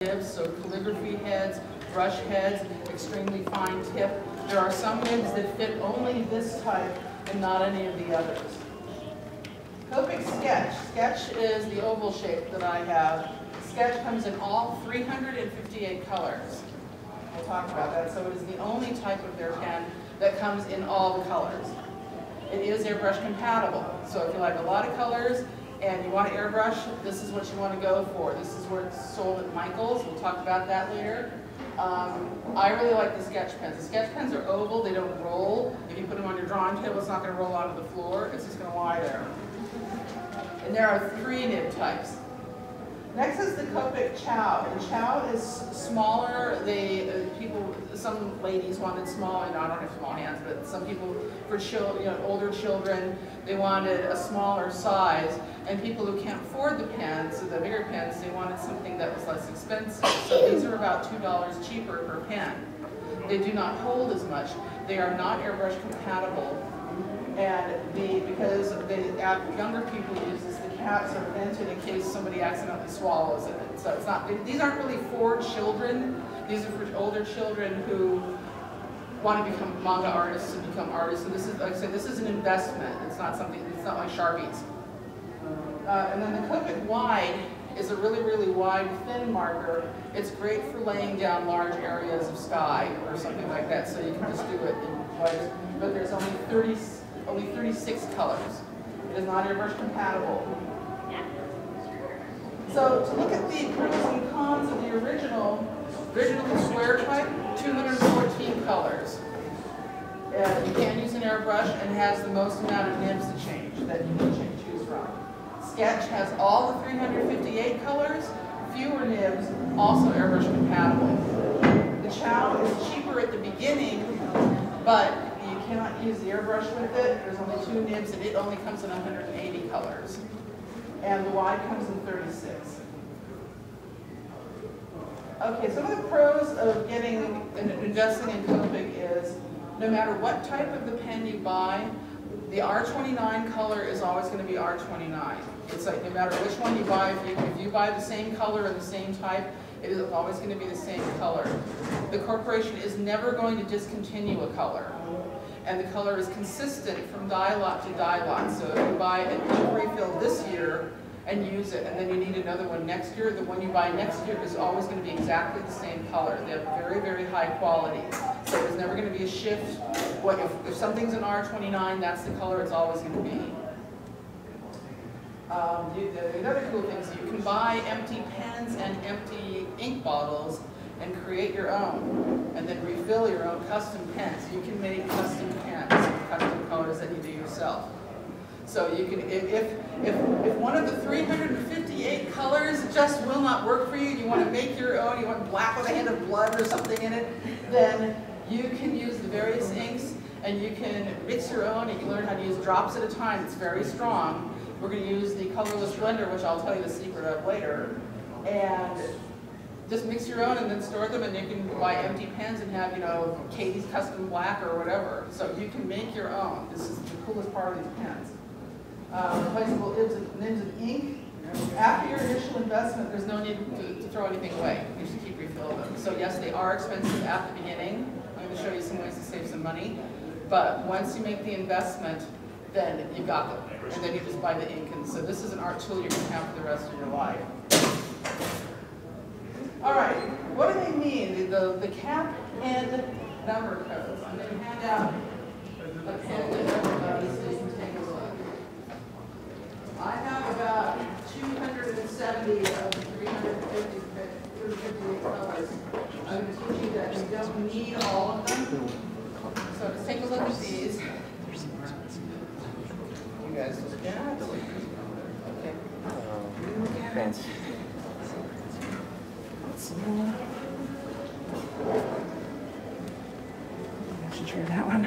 nibs, so calligraphy heads, brush heads, extremely fine tip. There are some nibs that fit only this type and not any of the others. Copic Sketch. Sketch is the oval shape that I have. Sketch comes in all 358 colors. We'll talk about that. So it is the only type of their pen that comes in all the colors. It is airbrush compatible. So if you like a lot of colors and you want to airbrush, this is what you want to go for. This is where it's sold at Michael's. We'll talk about that later. I really like the sketch pens. The sketch pens are oval, they don't roll. If you put them on your drawing table, it's not going to roll onto the floor. It's just going to lie there. And there are 3 nib types. Next is the Copic Chow. The Chow is smaller. Some ladies wanted small, and I don't have small hands, but some people, for children, older children, they wanted a smaller size. And people who can't afford the pens, the bigger pens, they wanted something that was less expensive. So these are about $2 cheaper per pen. They do not hold as much. They are not airbrush compatible. And because younger people use this, the caps are vented in case somebody accidentally swallows in it. So it's not. These aren't really for children. These are for older children who want to become manga artists and become artists. And this is, like I said, this is an investment. It's not something. It's not like Sharpies. And then the Copic Wide is a really, really wide, thin marker. It's great for laying down large areas of sky or something like that. So you can just do it in wide. But there's only 36 colors. It is not airbrush compatible. So to look at the pros and cons of the original square type, 214 colors. You can use an airbrush and has the most amount of nibs to change that you can choose from. Sketch has all the 358 colors, fewer nibs, also airbrush compatible. The Chow is cheaper at the beginning, but you cannot use the airbrush with it. There's only 2 nibs, and it only comes in 180 colors. And the Wide comes in 36. Okay, some of the pros of investing in Copic is no matter what type of the pen you buy, the R29 color is always going to be R29. It's like no matter which one you buy, if you buy the same color and the same type, it is always going to be the same color. The corporation is never going to discontinue a color. And the color is consistent from dye lot to dye lot. So if you buy an ink refill this year and use it, and then you need another one next year, the one you buy next year is always going to be exactly the same color. They have very, very high quality. So there's never going to be a shift. If something's an R29, that's the color it's always going to be. Another cool thing is you can buy empty pens and empty ink bottles and create your own, and then refill your own custom pens. You can make custom pens, custom colors that you do yourself. So you can, if one of the 358 colors just will not work for you, you want to make your own, you want black with a hint of blood or something in it, then you can use the various inks and you can mix your own. You can learn how to use drops at a time. It's very strong. We're going to use the colorless blender, which I'll tell you the secret of later, and just mix your own and then store them, and you can buy empty pens and have, Katie's Custom Black or whatever. So you can make your own. This is the coolest part of these pens. Replaceable nibs of ink. After your initial investment, there's no need to throw anything away. You should keep refilling them. So yes, they are expensive at the beginning. I'm going to show you some ways to save some money. But once you make the investment, then you got them. And then you just buy the ink. And so this is an art tool you're going to have for the rest of your life. All right, what do they mean? The cap and number codes. I'm going to hand out a pen to everybody so you can take a look. I have about 270 of the 358 colors. I'm going to teach you that you don't need all of them. So just take a look at these. You guys look at that? Okay. Thanks. I should share that one.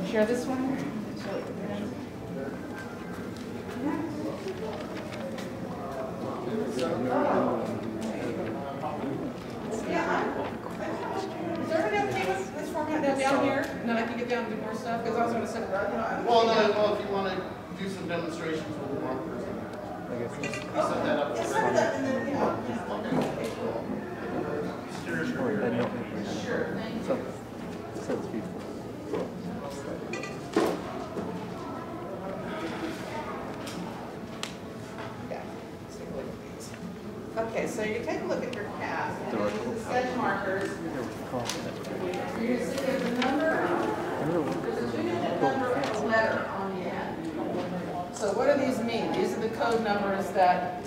Share this one. Is everybody okay with this format down here? And then I can get down and do more stuff because I was going to set it up. Well, if you want to do some demonstrations with the markers. guess it's Yes, set it up and then, yeah. or then not. Sure, thank you. So it's beautiful. Yeah. Let's take a look at these. Okay, so you take a look at your cat. And The use the sketch markers. You're going to see there's a number. There's a 2-digit number with a letter on the end. So what do these mean? These are the code numbers that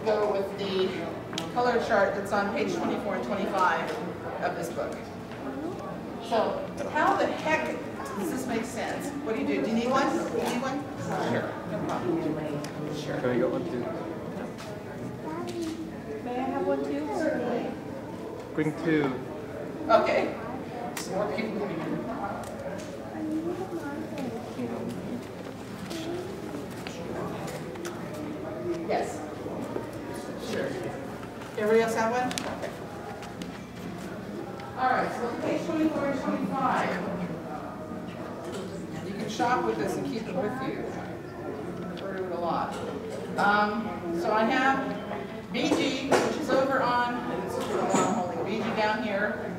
go with the color chart that's on page 24 and 25 of this book. So how the heck does this make sense? What do? Do you need one? Do you need one? Sure. No problem. Sure. Can we get one too? May I have one too? Certainly. Bring two. Okay. Some more people coming in. Yes. Sure. Everybody else have one? Okay. All right, so page 24 and 25. You can shop with this and keep it with you. I refer to it a lot. So I have BG, which is over on, and it's the one I'm holding, BG down here,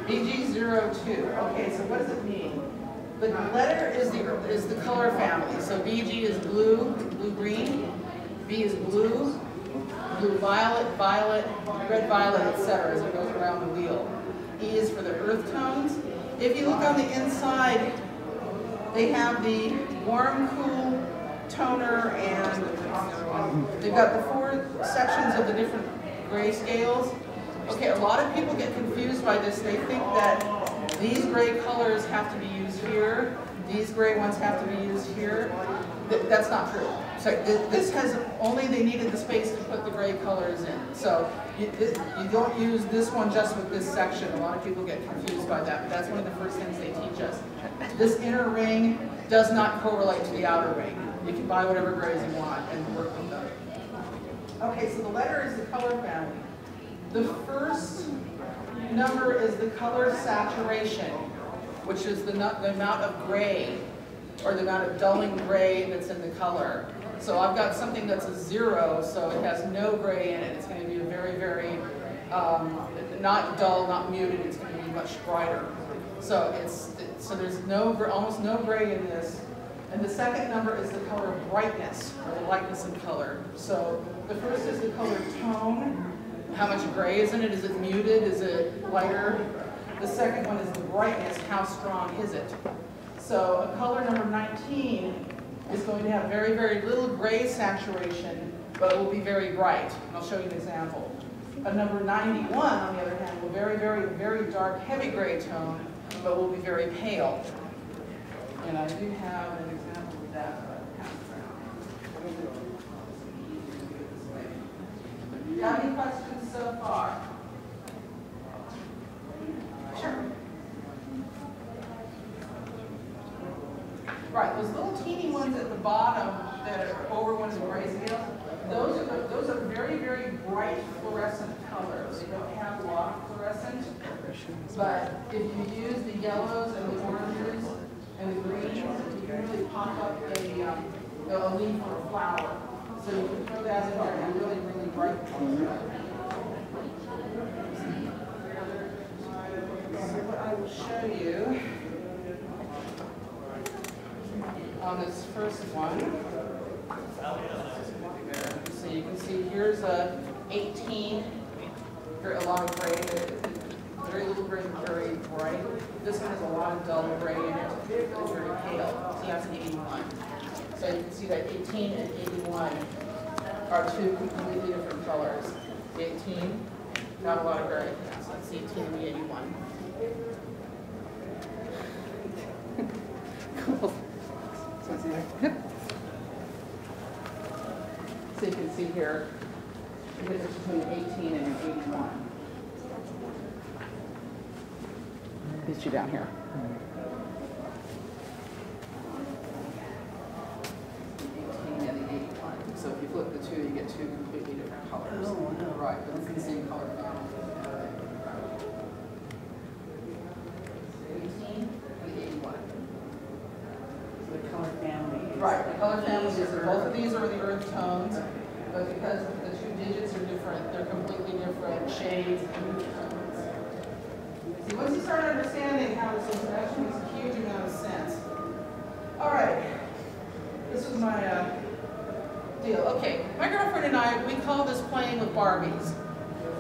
BG02. Okay, so what does it mean? The letter is the color family. So BG is blue, blue-green. B is blue, blue-violet, violet, red-violet, etc. as it goes around the wheel. E is for the earth tones. If you look on the inside, they have the warm, cool, toner, and they've got the 4 sections of the different gray scales. Okay, a lot of people get confused by this. They think that these gray colors have to be used here, these gray ones have to be used here. That's not true. So this has only, they needed the space to put the gray colors in. So you don't use this one just with this section. A lot of people get confused by that, but that's one of the first things they teach us. This inner ring does not correlate to the outer ring. You can buy whatever grays you want and work with them. Okay, so the letter is the color family. The first number is the color saturation, which is the amount of gray, or the amount of dulling gray that's in the color. So I've got something that's a 0, so it has no gray in it. It's going to be a very, very, not dull, not muted. It's going to be much brighter. So there's almost no gray in this. And the second number is the color brightness, or the lightness of color. So the first is the color tone. How much gray is in it? Is it muted? Is it lighter? The second one is the brightness. How strong is it? So a color number 19 is going to have very, very little gray saturation, but will be very bright. And I'll show you an example. A number 91, on the other hand, will very, very, very dark, heavy gray tone, but will be very pale. And I do have an example of that. Do you have any questions so far? Sure. Right, those little teeny ones at the bottom that are over ones in gray scale, those are very, very bright fluorescent colors. They don't have a lot of fluorescent, but if you use the yellows and the oranges and the greens, you can really pop up a leaf or a flower. So you can throw that in there and really, really bright colors. So what I will show you on this first one, so you can see here's a 18, a lot of gray, very little gray, very bright. This one has a lot of dull gray in it, it's very pale, so that's an 81. So you can see that 18 and 81 are 2 completely different colors. The 18, not a lot of gray, so that's the 18 and the 81. Cool. So you can see here the difference between an 18 and an 81. These two down here. The 18 and the 81. So if you flip the two, you get 2 completely different colors. Oh, no. Right, but it's the same color family. 18 and 81. The color family. Right, the color families is both of these are the earth tones. but because the two digits are different, they're completely different shades. See, once you start understanding how this actually makes a huge amount of sense. All right, this was my deal. Okay, my girlfriend and I, we call this playing with Barbies.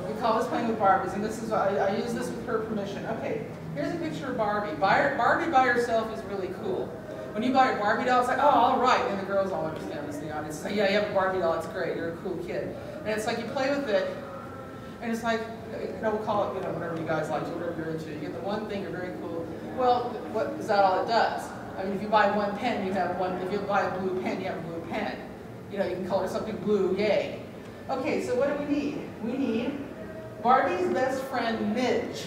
We call this playing with Barbies, and this is, I use this with her permission. Okay, here's a picture of Barbie. Barbie by herself is really cool. When you buy a Barbie doll, it's like, oh, all right, and the girls all understand this in the audience. It's like, yeah, you have a Barbie doll, it's great, you're a cool kid. And it's like you play with it, and it's like, we'll call it, whatever you guys like, whatever you're into. You get the one thing, you're very cool. Well, is that all it does? I mean, if you buy one pen, you have one. If you buy a blue pen, you have a blue pen. You can color something blue, yay. Okay, so what do we need? We need Barbie's best friend, Midge.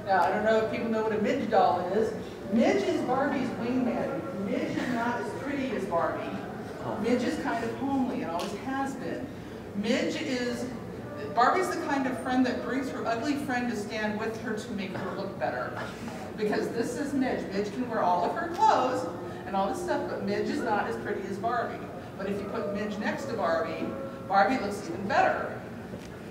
Now, I don't know if people know what a Midge doll is. Midge is Barbie's wingman. Midge is not as pretty as Barbie. Midge is kind of homely and always has been. Barbie's the kind of friend that brings her ugly friend to stand with her to make her look better. Because this is Midge. Midge can wear all of her clothes and all this stuff, but Midge is not as pretty as Barbie. But if you put Midge next to Barbie, Barbie looks even better.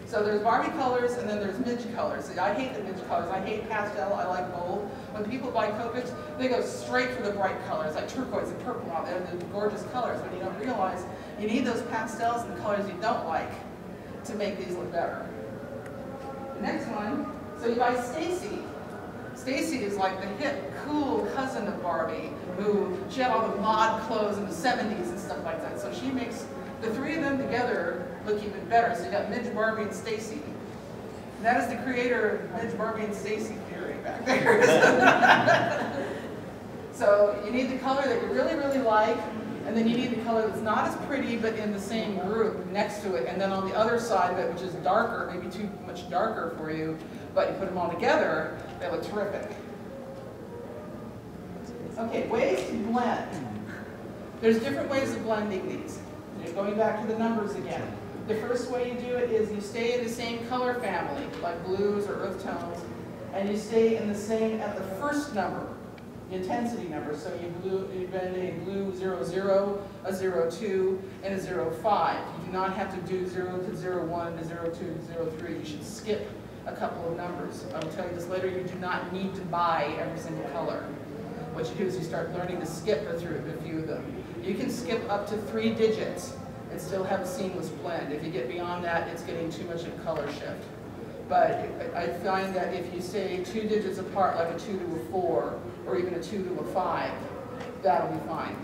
So there's Barbie colors and then there's Midge colors. See, I hate the Midge colors. I hate pastel. I like bold. When people buy Copics, they go straight for the bright colors, like turquoise and purple. They're the gorgeous colors, but you don't realize you need those pastels and the colors you don't like to make these look better. The next one, so you buy Stacy. Stacy is like the hip, cool cousin of Barbie, she had all the mod clothes in the 70s and stuff like that. So she makes the three of them together look even better. So you got Midge, Barbie, and Stacy. And that is the creator of Midge, Barbie, and Stacy theory back there. So you need the color that you really, really like, and then you need the color that's not as pretty but in the same group next to it, and then on the other side of it, which is darker, maybe too much darker for you, but you put them all together, they look terrific. Okay, ways to blend. There's different ways of blending these. Going back to the numbers again. The first way you do it is you stay in the same color family, like blues or earth tones, and you stay in the same at the first number, the intensity number. So you blend a blue 00, a 02, and a 05. You do not have to do 0 to 01 to 02 to 03. You should skip a couple of numbers. I will tell you this later, you do not need to buy every single color. What you do is you start learning to skip through a few of them. You can skip up to 3 digits and still have a seamless blend. If you get beyond that, it's getting too much of a color shift. But I find that if you stay 2 digits apart, like a 2 to a 4, or even a 2 to a 5, that'll be fine.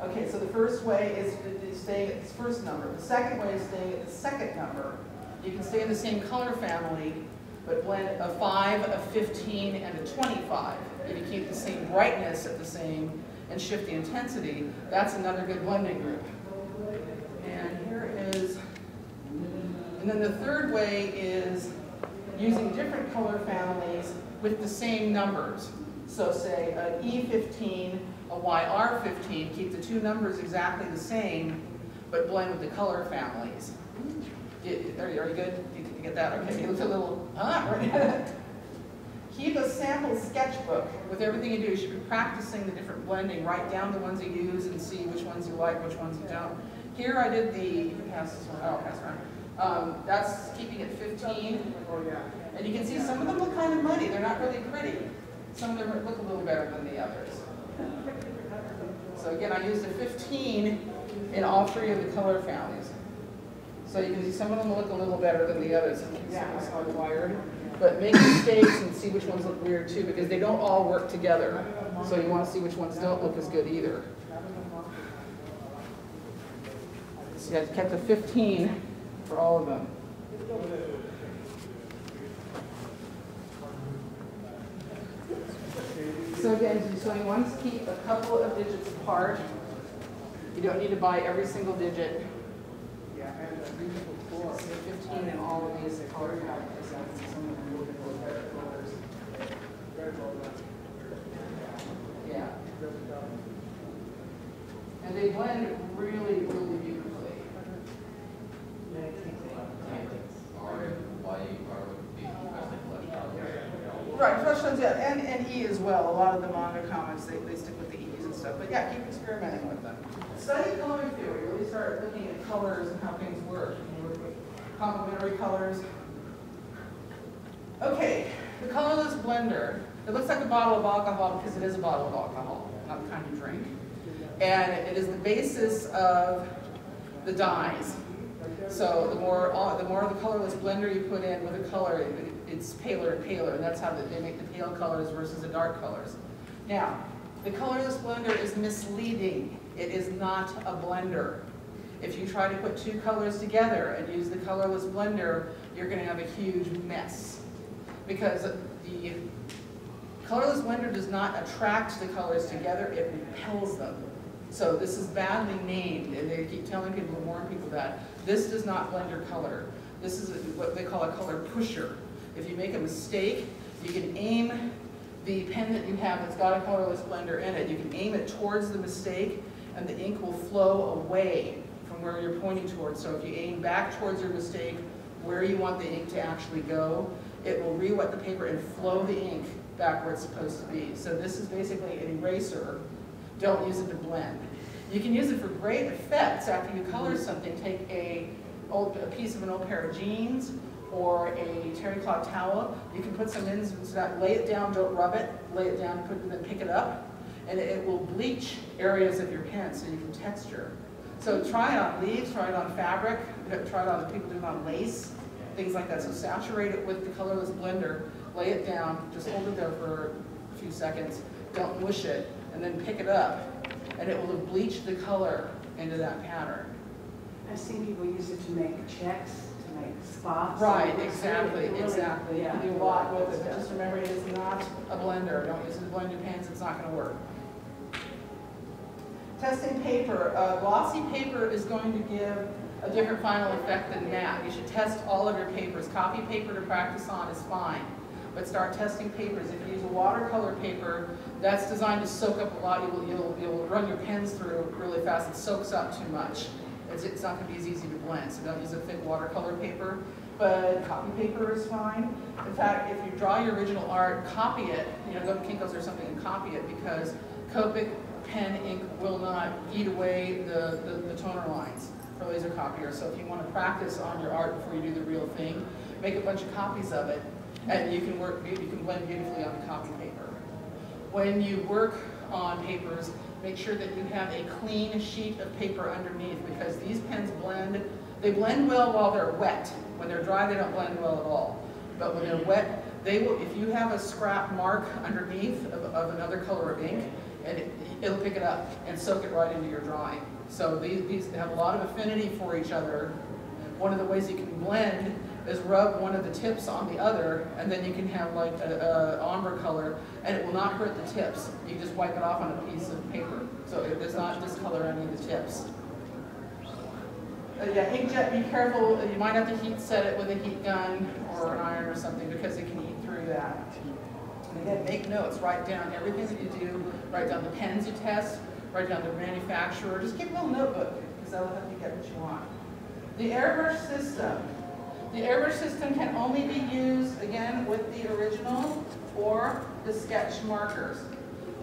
Okay, so the first way is staying at this first number. The second way is staying at the second number. You can stay in the same color family, but blend a 5, a 15, and a 25. If you keep the same brightness at the same and shift the intensity, that's another good blending group. And here is, and then the third way is using different color families with the same numbers. So say an E15, a YR15, keep the two numbers exactly the same, but blend with the color families. Are you good? Did you get that? Okay, it looks a little, right? Keep a sample sketchbook with everything you do. You should be practicing the different blending. Write down the ones you use and see which ones you like, which ones you don't. Here I did the, you can pass this one, oh, pass around. That's keeping it 15. And you can see some of them look kind of muddy. They're not really pretty. Some of them look a little better than the others. So again, I used a 15 in all 3 of the color families. So you can see some of them look a little better than the others. Yeah, it's hardwired. But make mistakes and see which ones look weird too, because they don't all work together. So you want to see which ones don't look as good either. So I kept a 15 for all of them. So again, so you want to keep a couple of digits apart. You don't need to buy every single digit. So 15 in all of these color families. Yeah. And they blend really, really beautifully. Right, flush tones, yeah, and E as well. A lot of the manga comics, they stick with the E's and stuff. But yeah, keep experimenting with them. Study coloring theory. Really start looking at colors and how things work. You work with complementary colors. Okay, the colorless blender. It looks like a bottle of alcohol because it is a bottle of alcohol, not the kind you drink. And it is the basis of the dyes. So the more of the colorless blender you put in with a color, it's paler and paler, and that's how they make the pale colors versus the dark colors. Now, the colorless blender is misleading. It is not a blender. If you try to put two colors together and use the colorless blender, you're going to have a huge mess. Because the colorless blender does not attract the colors together, it repels them. So this is badly named, and they keep telling people to warn people that. This does not blend your color. This is what they call a color pusher. If you make a mistake, you can aim the pen that you have that's got a colorless blender in it, you can aim it towards the mistake, and the ink will flow away from where you're pointing towards. So if you aim back towards your mistake, where you want the ink to actually go, it will re-wet the paper and flow the ink back where it's supposed to be. So this is basically an eraser. Don't use it to blend. You can use it for great effects after you color something. Take a piece of an old pair of jeans or a terry cloth towel. You can put some in, lay it down, don't rub it, lay it down, then pick it up, and it will bleach areas of your pen so you can texture. So try it on leaves, try it on fabric, try it on people doing it on lace, things like that. So saturate it with the colorless blender, lay it down, just hold it there for a few seconds, don't mush it, and then pick it up, and it will bleach the color into that pattern. I've seen people use it to make checks, to make spots. Right, exactly, exactly. Yeah. You can do a lot with it, but just remember it is not a blender. Don't use it to blend your pens, it's not going to work. Testing paper. Glossy paper is going to give a different final effect than matte. You should test all of your papers. Copy paper to practice on is fine, but start testing papers. If you use a watercolor paper, that's designed to soak up a lot. You'll run your pens through really fast. It soaks up too much. It's not going to be as easy to blend, so don't use a thick watercolor paper. But copy paper is fine. In fact, if you draw your original art, copy it. Go to Kinko's or something and copy it, because Copic pen ink will not eat away the toner lines for laser copier. So if you want to practice on your art before you do the real thing, make a bunch of copies of it, and you can blend beautifully on the copy paper. When you work on papers, make sure that you have a clean sheet of paper underneath, because these pens blend. They blend well while they're wet. When they're dry, they don't blend well at all. But when they're wet, they will. If you have a scrap mark underneath of another color of ink, and it'll pick it up and soak it right into your drawing. So these have a lot of affinity for each other. One of the ways you can blend is rub one of the tips on the other, and then you can have like a ombre color, and it will not hurt the tips. You just wipe it off on a piece of paper, so it does not discolor any of the tips. Yeah, inkjet, be careful. You might have to heat set it with a heat gun or an iron or something, because it can eat through that. And again, make notes. Write down everything that you do. Write down the pens you test. Write down the manufacturer. Just keep a little notebook, because that will help you get what you want. The airbrush system. The airbrush system can only be used, again, with the original or the sketch markers.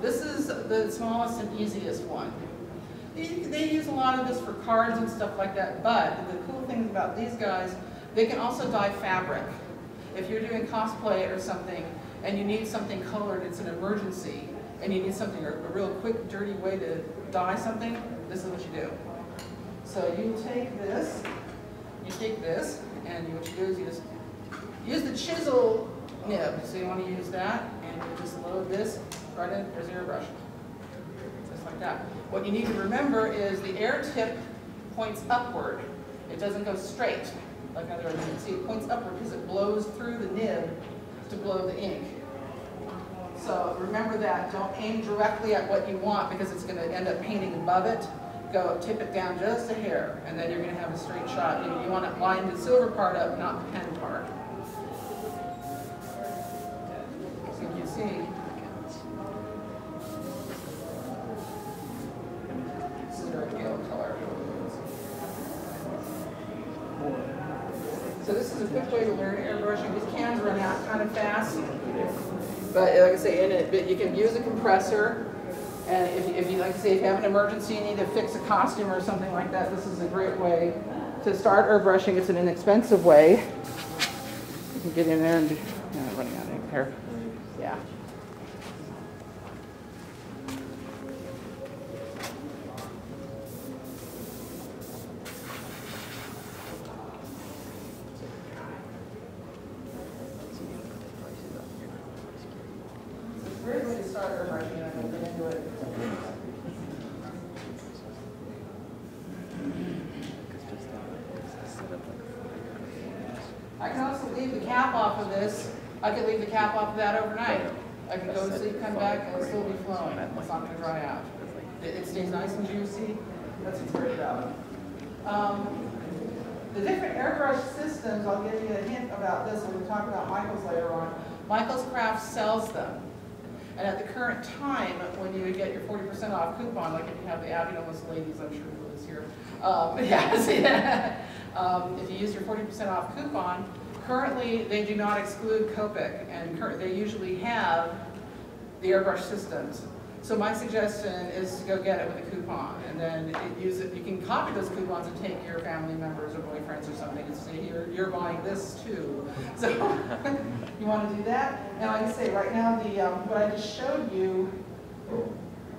This is the smallest and easiest one. They use a lot of this for cards and stuff like that, but the cool thing about these guys, they can also dye fabric. If you're doing cosplay or something and you need something colored, it's an emergency, and you need something, a real quick, dirty way to dye something, this is what you do. So you take this, and what you do is you just use the chisel nib. So you want to use that, and you just load this right in, there's your airbrush. Just like that. What you need to remember is the air tip points upward. It doesn't go straight, like other ones. You can see it points upward because it blows through the nib to blow the ink. So remember that. Don't aim directly at what you want, because it's going to end up painting above it. Go tip it down just a hair, and then you're going to have a straight shot. You want to line the silver part up, not the pen part. So you can see, this is very pale color. So this is a quick way to learn airbrushing. These cans run out kind of fast, but like I say, but you can use a compressor And if you, like I say, if you have an emergency, you need to fix a costume or something like that, this is a great way to start airbrushing. It's an inexpensive way. You can get in there and do, I'm running out of ink here. Yeah. It's a great way to start airbrushing, and I'm going to get into it. I can also leave the cap off of this. I could leave the cap off of that overnight. I can go to sleep, come back, and it'll still be flowing. It's not going to dry out. It stays nice and juicy. That's what's great about it. The different airbrush systems, I'll give you a hint about this when we talk about Michaels later on. Michaels Crafts sells them. And at the current time, when you would get your 40% off coupon, like if you have the Abiomus ladies, I'm sure who is here. If you use your 40% off coupon, currently they do not exclude Copic, and they usually have the airbrush systems. So my suggestion is to go get it with a coupon, and then use it. You can copy those coupons and take your family members or boyfriends or something and say, here, you're buying this too. So you want to do that? And like I say, right now, what I just showed you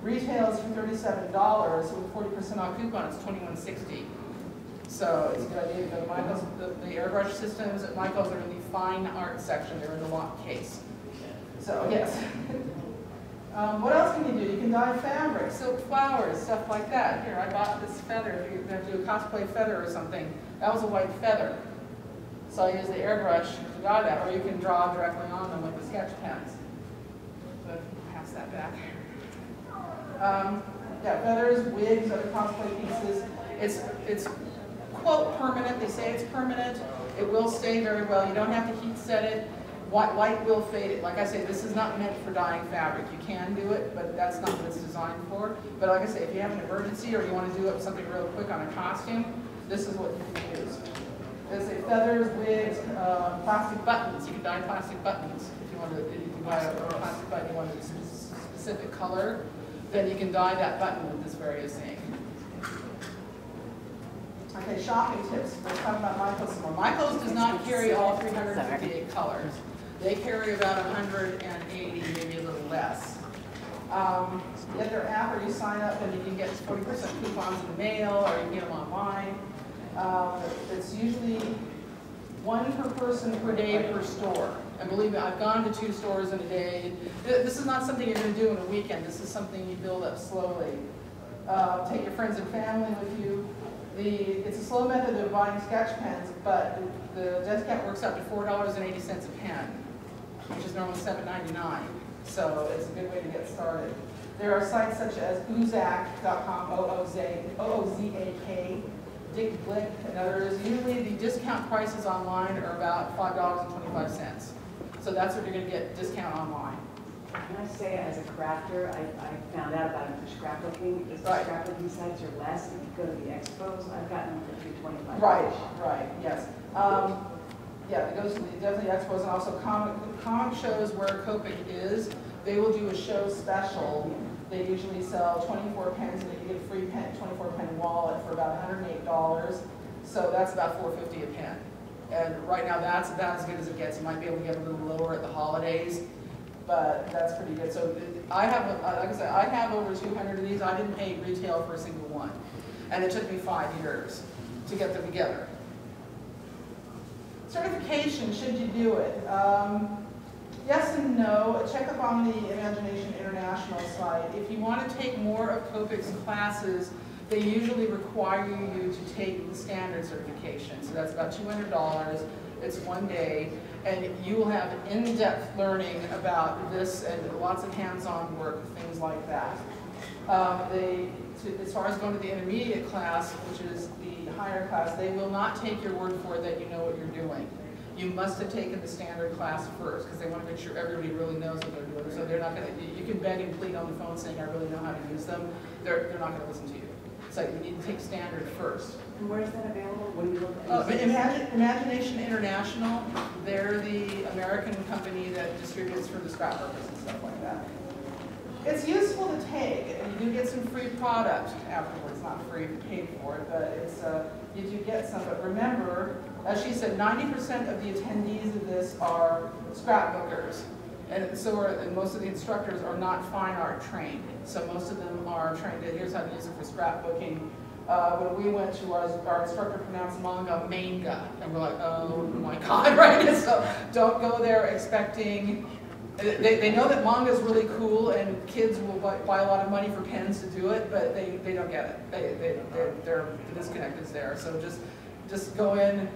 retails for $37. So with 40% off coupon, it's $21.60. So it's a good idea to go to Michaels. The airbrush systems at Michaels are in the fine art section. They're in the lock case. So yes. What else can you do? You can dye fabric, silk flowers, stuff like that. Here, I bought this feather. If you're going to do a cosplay feather or something, that was a white feather. So I use the airbrush to dye that, or you can draw directly on them with the sketch pens. So pass that back. Yeah, feathers, wigs, other cosplay pieces. It's quote permanent. They say it's permanent. It will stay very well. You don't have to heat set it. Light will fade it. Like I say, this is not meant for dyeing fabric. You can do it, but that's not what it's designed for. But like I say, if you have an emergency or you want to do something real quick on a costume, this is what you can use. There's feathers, wigs, plastic buttons. You can dye plastic buttons. If you want to, if you buy a plastic button, you want a specific color, then you can dye that button with this various ink. Okay, shopping tips. Let's talk about Michaels some more. Michaels does not carry all 358 colors. They carry about 180, maybe a little less. Get their app, or you sign up and you can get 40% coupons in the mail, or you can get them online. It's usually one per person per day per store. And believe me, I've gone to 2 stores in a day. This is not something you're going to do in a weekend. This is something you build up slowly. Take your friends and family with you. It's a slow method of buying sketch pens, but the discount works out to $4.80 a pen, which is normally $7.99. So it's a good way to get started. There are sites such as oozak.com, O-O-Z-A-K, Dick Blick, and others. Usually the discount prices online are about $5.25. So that's what you're going to get discount online. Can I say, as a crafter, I found out about it for scrapbooking. The scrapbooking sites are less. If you go to the expos, I've gotten them for $3.25. Right, yes. Yeah, it goes to the expos and also comic shows where Copic is. They will do a show special. They usually sell 24 pens, and you get a free 24-pen wallet for about $108. So that's about $4.50 a pen. And right now, that's about as good as it gets. You might be able to get a little lower at the holidays, but that's pretty good. So I have, like I said, I have over 200 of these. I didn't pay retail for a single one, and it took me 5 years to get them together. Certification, should you do it? Yes and no. Check up on the Imagination International site. If you want to take more of Copic's classes, they usually require you to take the standard certification. So that's about $200. It's 1 day, and you will have in-depth learning about this and lots of hands-on work, things like that. As far as going to the intermediate class, which is the higher class, they will not take your word for it that you know what you're doing. You must have taken the standard class first, because they want to make sure everybody really knows what they're doing. So they're not going to, you can beg and plead on the phone saying, I really know how to use them. They're not going to listen to you. So you need to take standard first. And where is that available? What do you look at? Imagination International, they're the American company that distributes for the scrapbooks and stuff like that. It's useful to take, and you do get some free product afterwards. Not free if you paid for it, but it's you do get some. But remember, as she said, 90% of the attendees of this are scrapbookers, and so and most of the instructors are not fine art trained. So most of them are trained. Here's how to use it for scrapbooking. When we went to our instructor pronounced manga manga, and we're like, oh my god, right? So don't go there expecting. They know that manga is really cool and kids will buy a lot of money for pens to do it, but they don't get it. The disconnect is there. So just go in.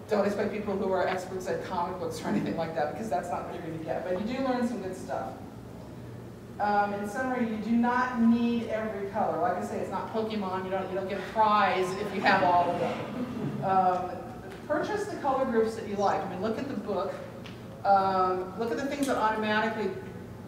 Don't expect people who are experts at comic books or anything like that, because that's not what you're going to get. But you do learn some good stuff. In summary, you do not need every color. Like I say, it's not Pokemon. You don't get a prize if you have all of them. Purchase the color groups that you like. I mean, look at the book. Look at the things that automatically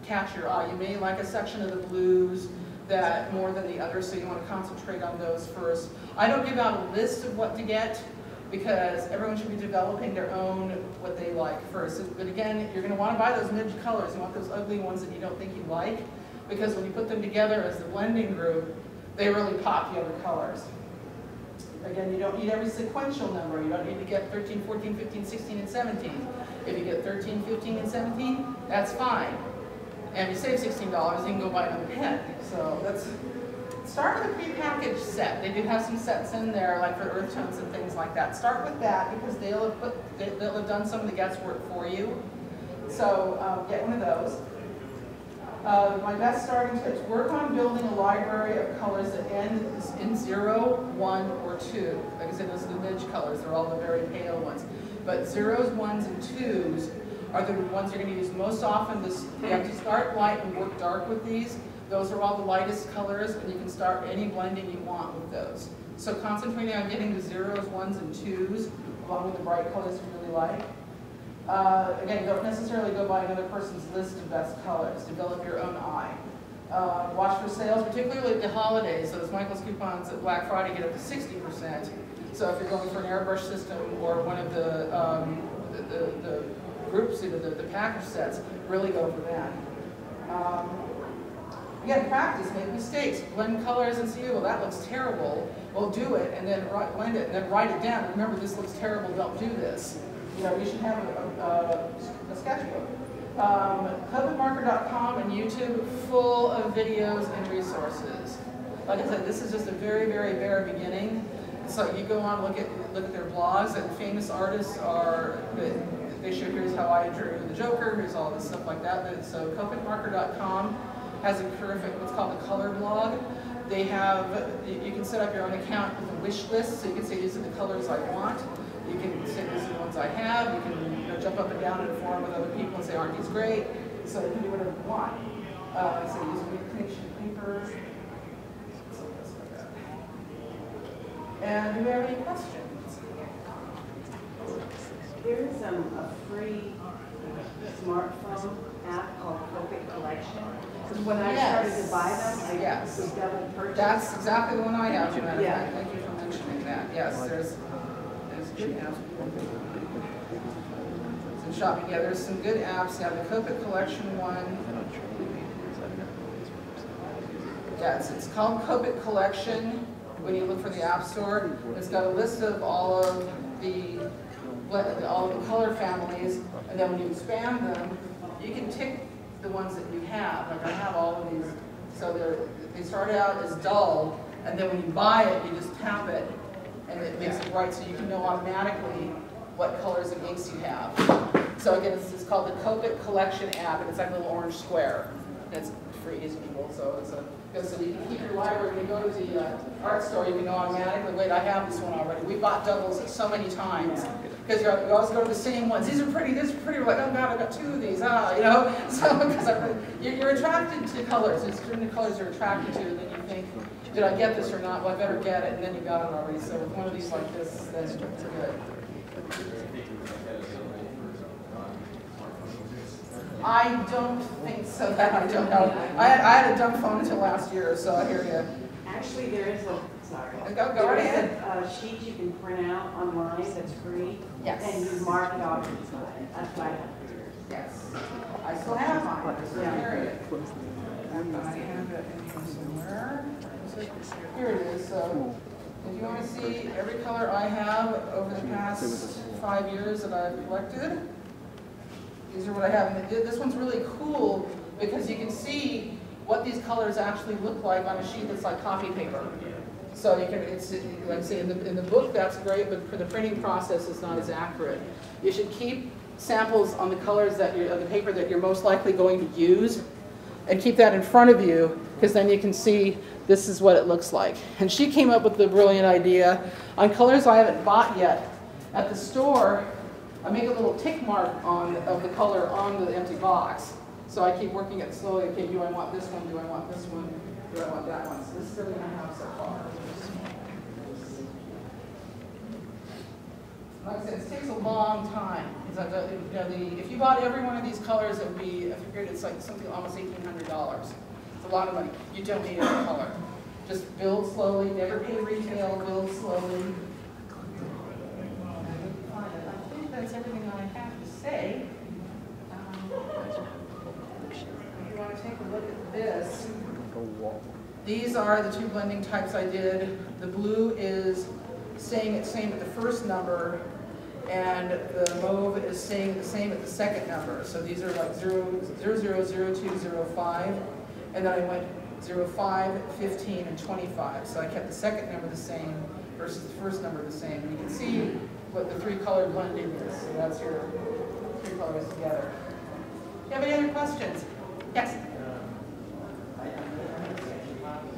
catch your eye. You may like a section of the blues that more than the others, so you want to concentrate on those first. I don't give out a list of what to get, because everyone should be developing their own what they like first. But again, you're going to want to buy those mid colors. You want those ugly ones that you don't think you like, because when you put them together as the blending group, they really pop the other colors. Again, you don't need every sequential number. You don't need to get 13, 14, 15, 16, and 17. If you get 13, 15, and 17, that's fine. And if you save $16, you can go buy another pen. So let's start with a prepackaged set. They do have some sets in there, like for earth tones and things like that. Start with that, because they'll have done some of the guesswork for you. So get one of those. My best starting tips: work on building a library of colors that end in 0, 1, or 2. Like I said, those are the midge colors. They're all the very pale ones. But 0s, 1s, and 2s are the ones you're going to use most often. You have to start light and work dark with these. Those are all the lightest colors, and you can start any blending you want with those. So concentrating on getting the 0s, 1s, and 2s, along with the bright colors you really like. Again, don't necessarily go by another person's list of best colors. Develop your own eye. Watch for sales, particularly at the holidays. Those Michael's coupons at Black Friday get up to 60%. So if you're going for an airbrush system or one of the groups, the package sets, really go for that. Again, practice, make mistakes, blend colors and see, well, that looks terrible. Well, do it, and then blend it, and then write it down. Remember, this looks terrible, don't do this. You know, you should have a sketchbook. CopiCmarker.com and YouTube, full of videos and resources. Like I said, this is just a very, very bare beginning. So you go on, look at their blogs, and famous artists are, they show, here's how I drew the Joker, here's all this stuff like that. So CopiCmarker.com has a terrific, what's called a color blog. They have, you can set up your own account with a wish list, so you can say these are the colors I want. You can say these are the ones I have. You can jump up and down in a forum with other people and say, aren't these great? So you can do whatever you want. So use connection papers. And do we have any questions? There's a free smartphone app called Copic Collection. Because when I started to buy them, I was double purchase. That's exactly the one I have. Yeah. Thank you for mentioning that. Yes, there's good apps. Some shopping. Yeah, there's some good apps. Yeah, the Copic Collection one. Yeah, it's called Copic Collection. When you look for the App Store, it's got a list of all of the color families, and then when you expand them, you can tick the ones that you have. Like I have all of these, so they start out as dull, and then when you buy it, you just tap it, and it makes it bright, so you can know automatically what colors of inks you have. So again, it's called the Copic Collection app, and it's like a little orange square. And it's free as usual, so it's so you can keep your library. When you go to the art store, you can know automatically, wait, I have this one already. We bought doubles so many times, because you always go to the same ones. These are pretty, this is pretty. We're like, oh God, I've got two of these, you know? So, because you're attracted to colors. There's certain colors you're attracted to, and then you think, did I get this or not? Well, I better get it, and then you got it already. So with one of these like this, then it's good. I don't think so. That I don't know. I had a dumb phone until last year, so I hear you. Actually, there is a, sorry. Go right ahead. A sheet you can print out online that's free. Yes. And you mark it off inside. That's what I have for years. Yes. I still have mine. I still carry it. I have it in here somewhere. Here it is. So if you want to see every color I have over the past 5 years that I've collected, these are what I have. And this one's really cool because you can see what these colors actually look like on a sheet that's like copy paper. So you can, it's like I say in the book that's great, but for the printing process it's not as accurate. You should keep samples on the colors that of the paper that you're most likely going to use, and keep that in front of you, because then you can see this is what it looks like. And she came up with the brilliant idea on colors I haven't bought yet. At the store, I make a little tick mark of the color on the empty box. So I keep working it slowly. Okay, do I want this one? Do I want this one? Do I want that one? So this is everything I have so far. Like I said, it takes a long time. If you bought every one of these colors, it would be, I figured it's like something almost $1,800. It's a lot of money. You don't need every color. Just build slowly, never pay retail, build slowly. I think that's everything I have to say. If you want to take a look at this, these are the two blending types I did. The blue is staying the same at the first number, and the mauve is staying the same at the second number. So these are like 0, 0, 0, 0, 2, 0, 5, and then I went 0, 5, 15, and 25. So I kept the second number the same versus the first number the same. And you can see what the three-color blending is. So that's your three colors together. Do you have any other questions? Yes?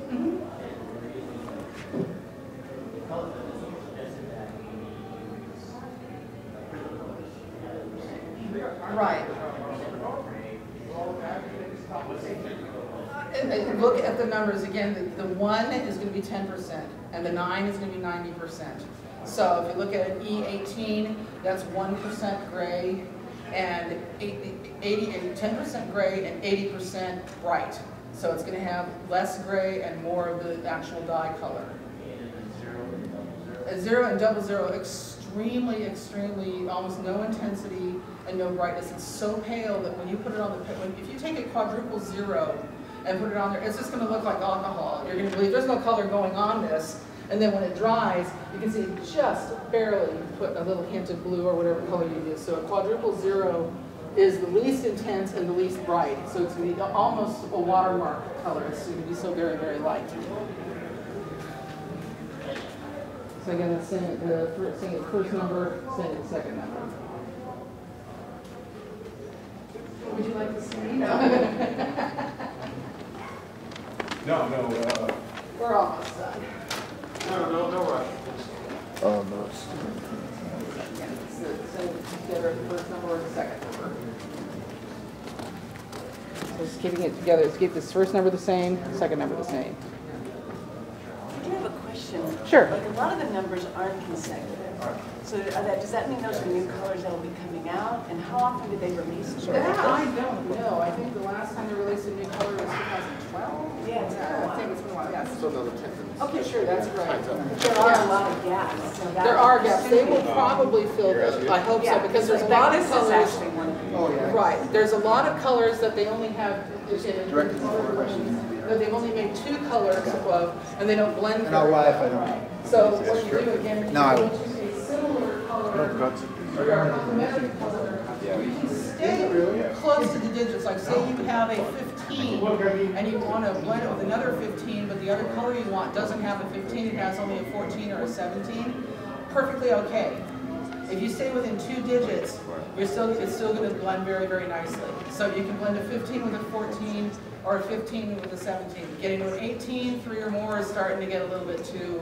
Mm-hmm. Right. And look at the numbers again. The 1 is going to be 10%, and the 9 is going to be 90%. So if you look at an E18, that's 1% gray, and 10% gray and 80% bright. So it's going to have less gray and more of the actual dye color. A 0 and 00, extremely, almost no intensity and no brightness. It's so pale that when you put it on the, if you take a quadruple 0 and put it on there, it's just going to look like alcohol. You're going to believe there's no color going on this. And then when it dries, you can see just barely put a little hint of blue or whatever color you use. So a quadruple 0 is the least intense and the least bright. So it's going to be almost a watermark color. It's going to be so very, very light. So again, it's saying the first number, saying the second number. Would you like to see? No. We're almost done. No rush. Almost. Yeah, so together the first number or the second number. So just keeping it together. Let's keep this first number the same, second number the same. I do have a question. Sure. Like a lot of the numbers aren't consecutive. So does that mean those are new colors that will be coming out? And how often do they release? That I don't know. I think the last time they released a new color was 2012. Yeah, it's been a I think it's been a while. Yes. So another 10. Okay, sure, that's right. There are a lot of gaps. So There are gaps. They will probably fill those. I hope so, because there's a lot of colors. This is actually one of them. Oh, yeah. Right. There's a lot of colors that they only have that they've only made 2 colors of, and they don't blend. And I'll lie if I don't. Right. So what you do again, No, I you won't. go to a similar color or a complementary color. You can stay close to the digits. Like say you have a 15 and you want to blend it with another 15, but the other color you want doesn't have a 15, it has only a 14 or a 17. Perfectly okay. If you stay within 2 digits, it's still going to blend very, very nicely. So you can blend a 15 with a 14 or a 15 with a 17. Getting to an 18, 3 or more is starting to get a little bit too,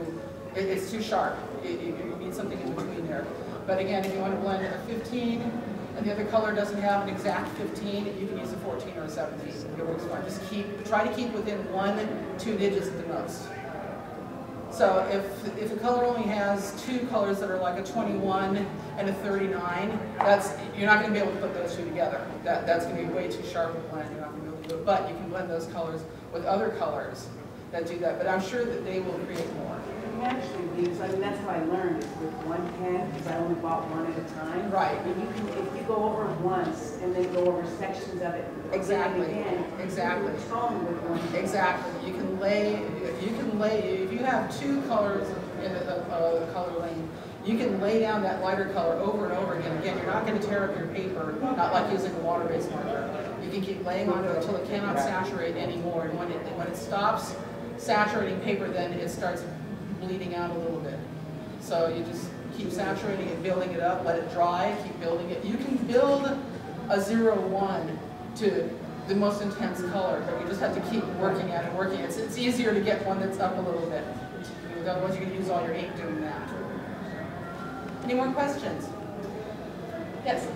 it's too sharp. You need something in between there. But again, if you want to blend a 15 and the other color doesn't have an exact 15, you can use a 14 or a 17. It works fine. Just try to keep within 1-2 digits at the most. So if a color only has 2 colors that are like a 21 and a 39, you're not going to be able to put those 2 together. That's going to be way too sharp a blend. You're not going to be able to do it. But you can blend those colors with other colors that do that. But I'm sure that they will create more. actually use, I mean, that's how I learned, is with one pen, because I only bought one at a time. Right. And you can, if you go over once, and then go over sections of it. Exactly. Again, Exactly. you can tone with one pen. Exactly. You can lay, if you have two colors in a color lane, you can lay down that lighter color over and over again. Again, you're not going to tear up your paper, not like using a water-based marker. You can keep laying onto it until it cannot saturate anymore. And when it stops saturating paper, then it starts bleeding out a little bit. So you just keep saturating it, building it up, let it dry, keep building it. You can build a 0-1 to the most intense color, but you just have to keep working at it, working. It's easier to get one that's up a little bit. Otherwise, you're going to use all your ink doing that. Any more questions? Yes?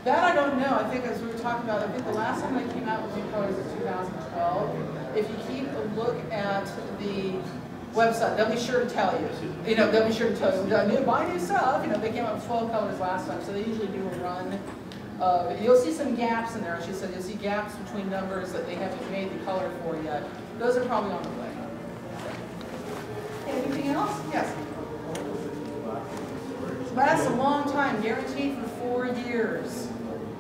That I don't know. I think as we were talking about, I think the last time they came out with new colors was 2012. If you keep a look at the website, they'll be sure to tell you. You know, they'll be sure to tell you, buy new stuff. You know, they came out with 12 colors last time, so they usually do a run. You'll see some gaps in there. She said you'll see gaps between numbers that they haven't made the color for yet. Those are probably on the way. Anything else? Yes. Lasts a long time, guaranteed for 4 years.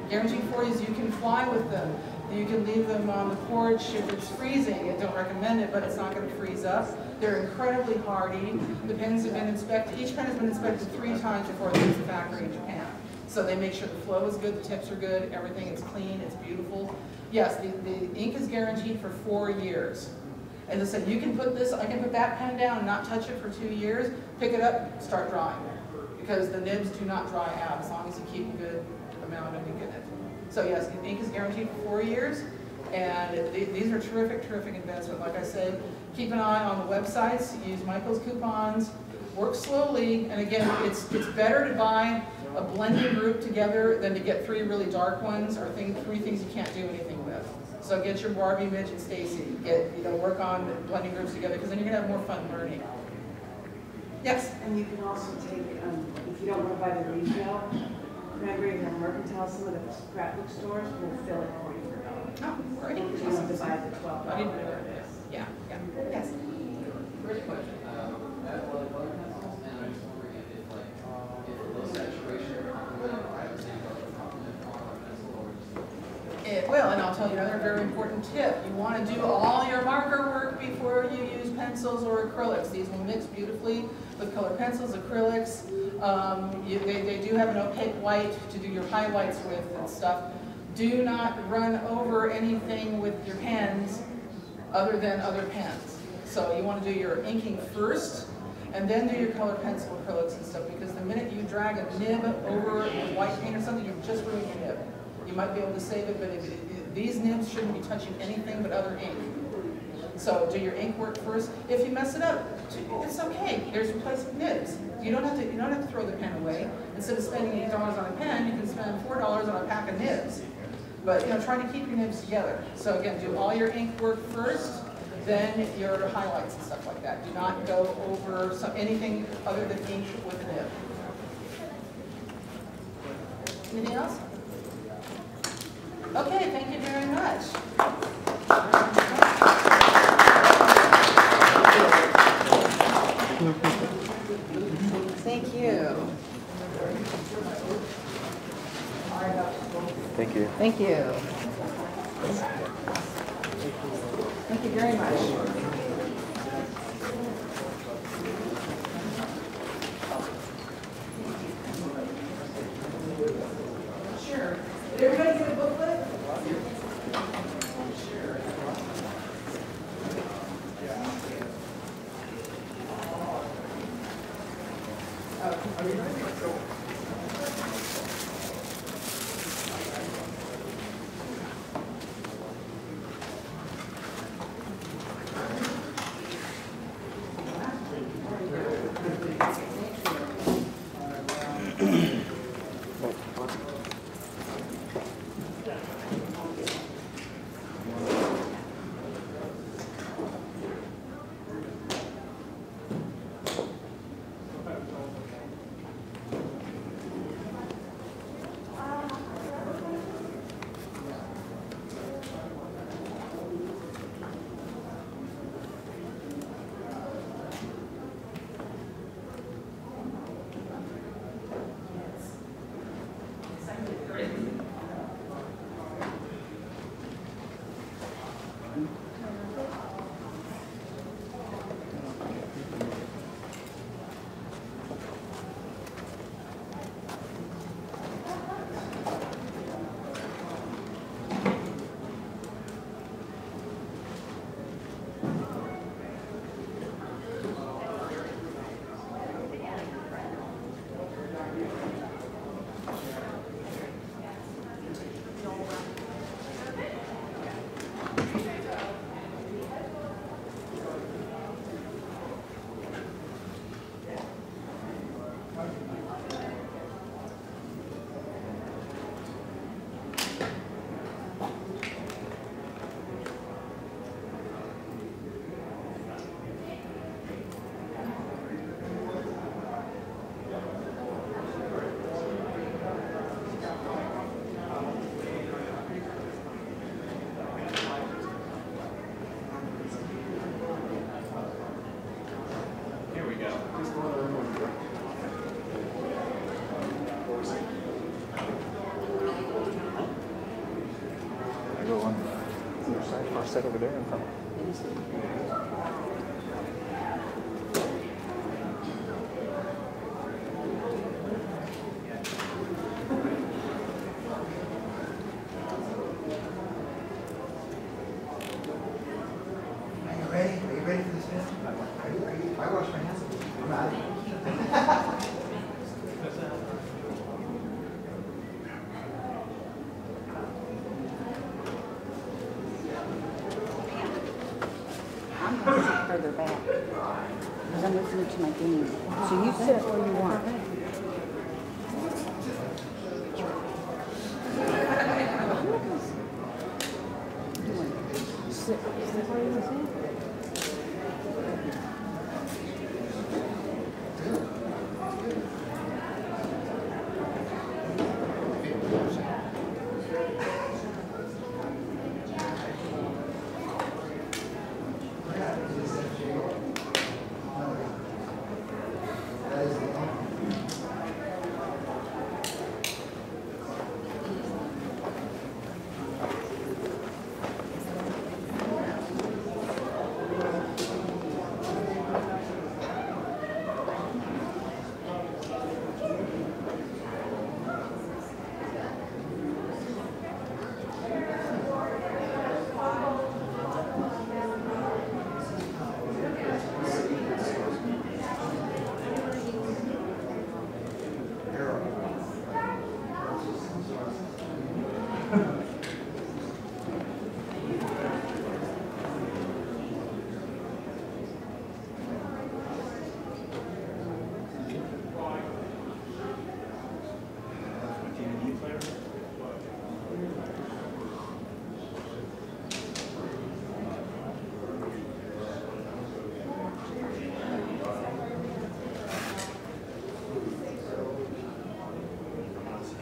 Guaranteed 4 years. You can fly with them. You can leave them on the porch if it's freezing. I don't recommend it, but it's not going to freeze up. They're incredibly hardy. The pens have been inspected. Each pen has been inspected 3 times before it leaves the factory in Japan. So they make sure the flow is good, the tips are good, everything is clean, it's beautiful. Yes, the ink is guaranteed for 4 years. As I said, you can put this, I can put that pen down and not touch it for 2 years, pick it up, start drawing. Because the nibs do not dry out as long as you keep a good amount of ink in it. So yes, the ink is guaranteed for 4 years, and these are terrific, terrific investment. Like I said, keep an eye on the websites, use Michael's coupons, work slowly, and again, it's better to buy a blending group together than to get 3 really dark ones or 3 things you can't do anything with. So get your Barbie, Midge, and Stacy. Work on blending groups together, because then you're gonna have more fun learning. Yes? And you can also take, if you don't want to buy the retail, Cranberry Hill Mercantile, some of the scrapbook stores will fill it for you for $1. Oh, great. You don't have to buy the $12. I didn't know this. Yeah, yeah. Yes? First question, as well as color pencils, and I'm just wondering if low saturation complement, I would say complement color pencil or just. It will, and I'll tell you another very important tip. You want to do all your marker work before you use pencils or acrylics. These will mix beautifully with colored pencils, acrylics. They do have an opaque white to do your highlights with and stuff. Do not run over anything with your pens other than other pens. So you want to do your inking first, and then do your colored pencil acrylics and stuff, because the minute you drag a nib over a white paint or something, you've just ruined your nib. You might be able to save it, but these nibs shouldn't be touching anything but other ink. So do your ink work first. If you mess it up, it's okay. There's replacement nibs. You don't have to throw the pen away. Instead of spending $8 on a pen, you can spend $4 on a pack of nibs. But try to keep your nibs together. So again, do all your ink work first, then your highlights and stuff like that. Do not go over anything other than ink with a nib. Anything else? Okay, thank you very much. Thank you. Thank you. Thank you. Thank you very much. Sure. Did everybody get a booklet? Are you ready? I go on the other side, I'll sit over there and come. Are you ready? Are you ready for this test? I wash my hands. I'm out. I'm going to sit further back because I'm listening to my game. So you sit where you want. Sit where you want.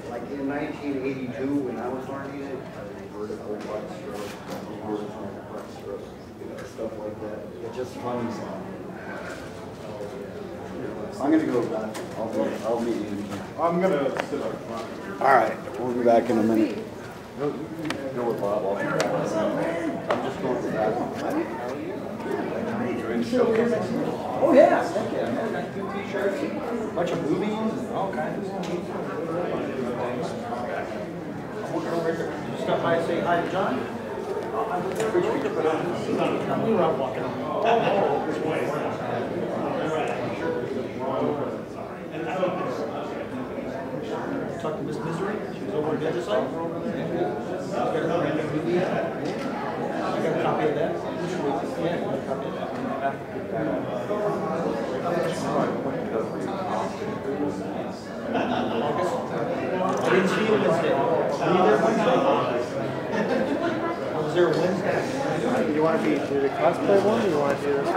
Like in 1982, when I was learning it, vertical butt stroke, horizontal butt stroke, stuff like that. It just hums on. I'm gonna go back. I'll meet you in here. I'm gonna sit up front. All right, we'll be back in a minute. Go with Bob. I'll be back. I'm just going to the bathroom. Oh yeah, heck yeah, man. Got two t-shirts, a bunch of movies, and all kinds of stuff. I'm looking over here. Did you stop by and say hi to John? I was there. Which we could put on. We were out walking. Talk to Miss Misery. She was over on the other side. I got a copy of that. Yeah, I got a copy of that. I didn't see you Wednesday. Were you there Wednesday? I was there Wednesday. You want to be do the cosplay one, or you want to do this?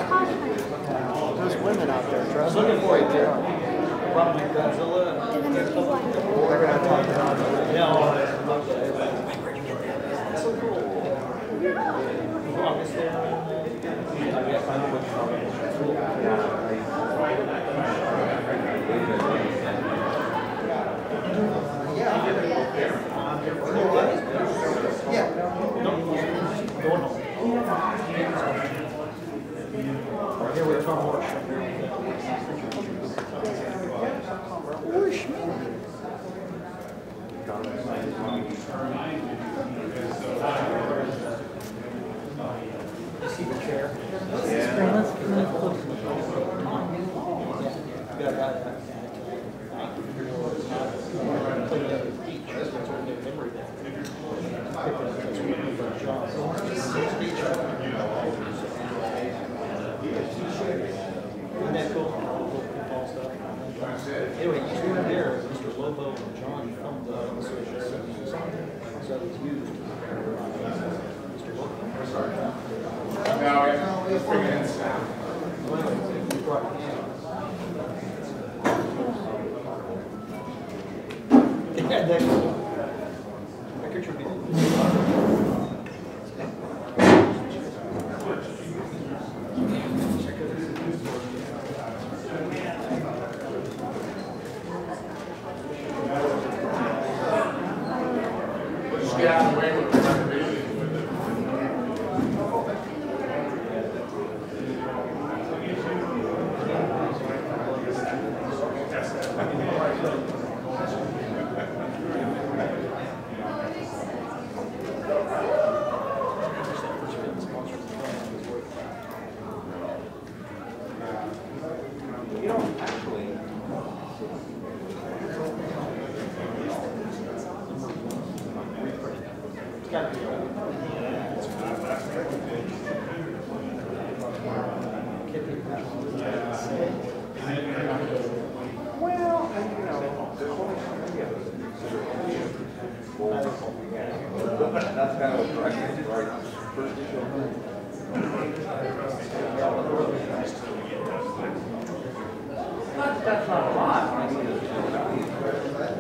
There's women out there. I was Trust me. looking for you there. Probably Godzilla. They're gonna talk about it. Yeah, all right. Where'd you get that? That's so cool. August there. I guess I know Here we're from You see the chair? Isn't that cool? Football stuff. Anyway, you see right there, Mr. Lobo and John from the Social Studies. So it's used. Mr. Lobo. No, it's bring it in staff. Yeah, that could be. You know, actually, It's gotta be well, and you know, there's only so many of us. That's kind of a correction, right? First issue. That's not a lot. I mean, it's